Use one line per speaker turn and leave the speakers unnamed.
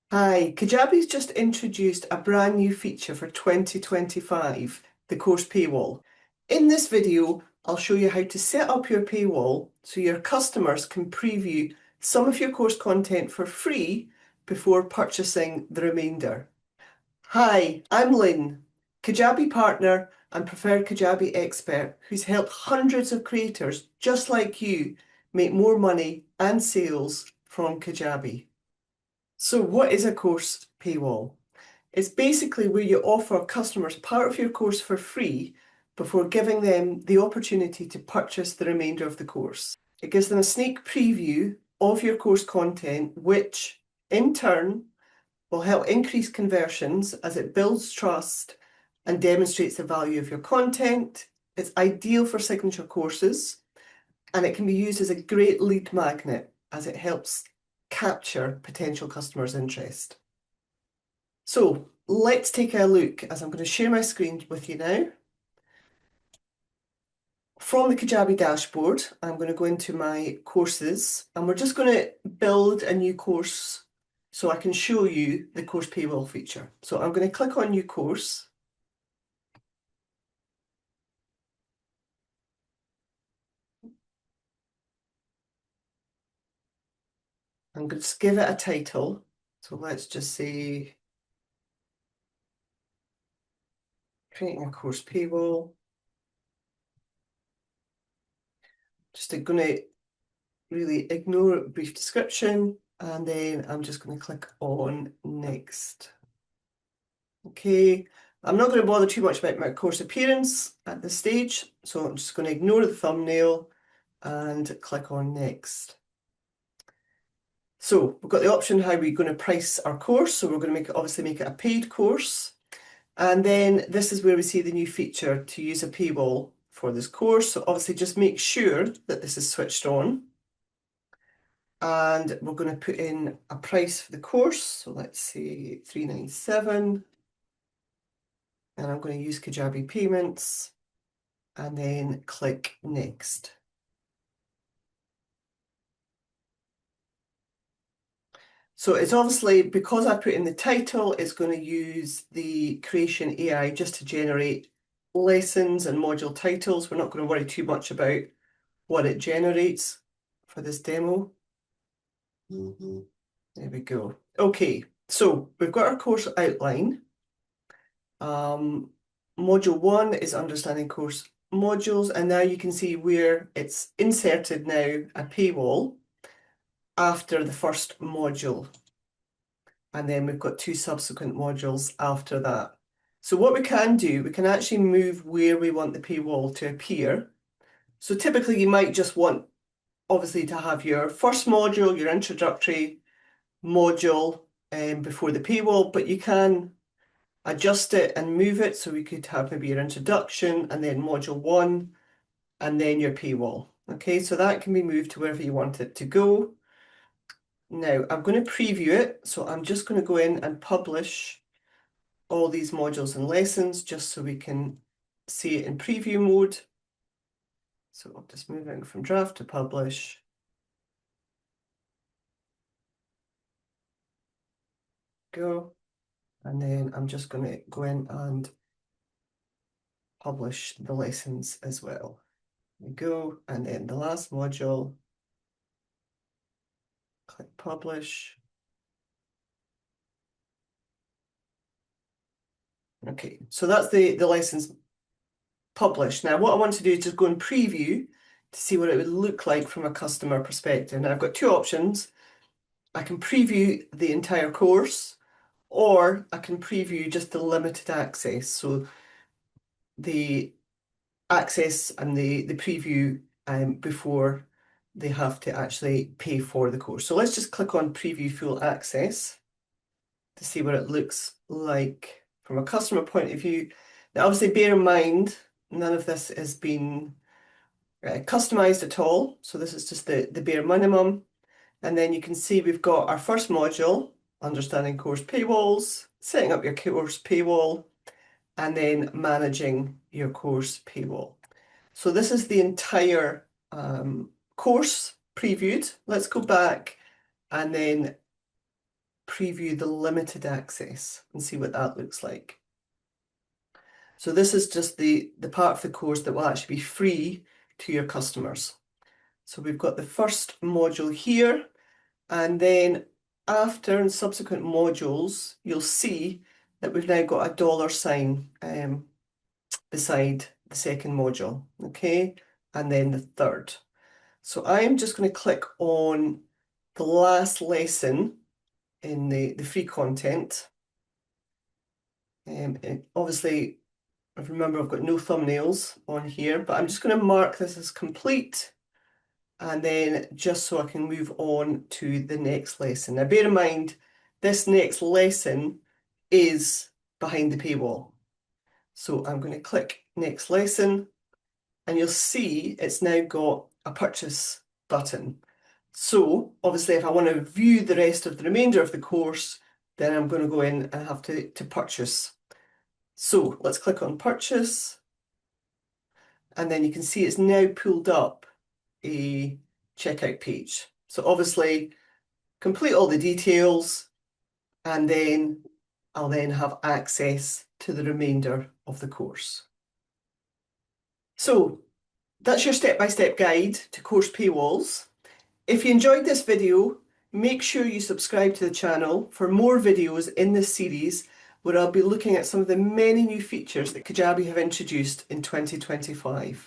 Hi, Kajabi's just introduced a brand new feature for 2025, the course paywall. In this video, I'll show you how to set up your paywall so your customers can preview some of your course content for free before purchasing the remainder. Hi, I'm Lynn, Kajabi partner and preferred Kajabi expert who's helped hundreds of creators just like you make more money and sales from Kajabi. So what is a course paywall? It's basically where you offer customers part of your course for free before giving them the opportunity to purchase the remainder of the course. It gives them a sneak preview of your course content, which in turn will help increase conversions as it builds trust and demonstrates the value of your content. It's ideal for signature courses and it can be used as a great lead magnet as it helps capture potential customers' interest. So let's take a look as I'm going to share my screen with you now. From the Kajabi dashboard, I'm going to go into my courses and we're just going to build a new course so I can show you the course paywall feature. So I'm going to click on new course. I'm going to give it a title. So let's just say creating a course paywall. Just going to really ignore brief description and then I'm just going to click on next. Okay, I'm not going to bother too much about my course appearance at this stage, so I'm just going to ignore the thumbnail and click on next. So we've got the option how we're going to price our course, so we're going to obviously make it a paid course. And then this is where we see the new feature to use a paywall for this course. So obviously just make sure that this is switched on. And we're going to put in a price for the course. So let's say $397. And I'm going to use Kajabi payments and then click next. So it's obviously, because I put in the title, it's going to use the creation AI just to generate lessons and module titles. We're not going to worry too much about what it generates for this demo. There we go. Okay, so we've got our course outline. Module 1 is understanding course modules, and now you can see where it's inserted now a paywall after the first module. And then we've got 2 subsequent modules after that. So what we can do, we can actually move where we want the paywall to appear. So typically you might just want, obviously, to have your first module, your introductory module before the paywall, but you can adjust it and move it. So we could have maybe your introduction and then module 1 and then your paywall. Okay, so that can be moved to wherever you want it to go. Now I'm going to preview it. So I'm just going to go in and publish all these modules and lessons just so we can see it in preview mode. So I'm just moving from draft to publish. Go. And then I'm just going to go in and publish the lessons as well. There we go. And then the last module, click publish. Okay, so that's the lessons published. Now what I want to do is just go and preview to see what it would look like from a customer perspective. Now I've got 2 options. I can preview the entire course, or I can preview just the limited access. So the access and the preview before they have to actually pay for the course. So let's just click on preview full access to see what it looks like from a customer point of view. Now obviously bear in mind, none of this has been customized at all. So this is just the bare minimum. And then you can see we've got our first module, understanding course paywalls, setting up your course paywall, and then managing your course paywall. So this is the entire course previewed. Let's go back and then preview the limited access and see what that looks like. So this is just the part of the course that will actually be free to your customers. So we've got the first module here, and then after and subsequent modules, you'll see that we've now got a dollar sign beside the second module, okay? And then the third. So I'm just going to click on the last lesson in the free content. Obviously, remember I've got no thumbnails on here, but I'm just going to mark this as complete, and then just so I can move on to the next lesson. Now bear in mind, this next lesson is behind the paywall. So I'm going to click next lesson, and you'll see it's now got a purchase button. So obviously if I want to view the rest of the remainder of the course, then I'm going to go in and have to purchase. So let's click on purchase, and then you can see it's now pulled up a checkout page. So obviously complete all the details, and then I'll then have access to the remainder of the course. So that's your step-by-step guide to course paywalls. If you enjoyed this video, make sure you subscribe to the channel for more videos in this series, where I'll be looking at some of the many new features that Kajabi have introduced in 2025.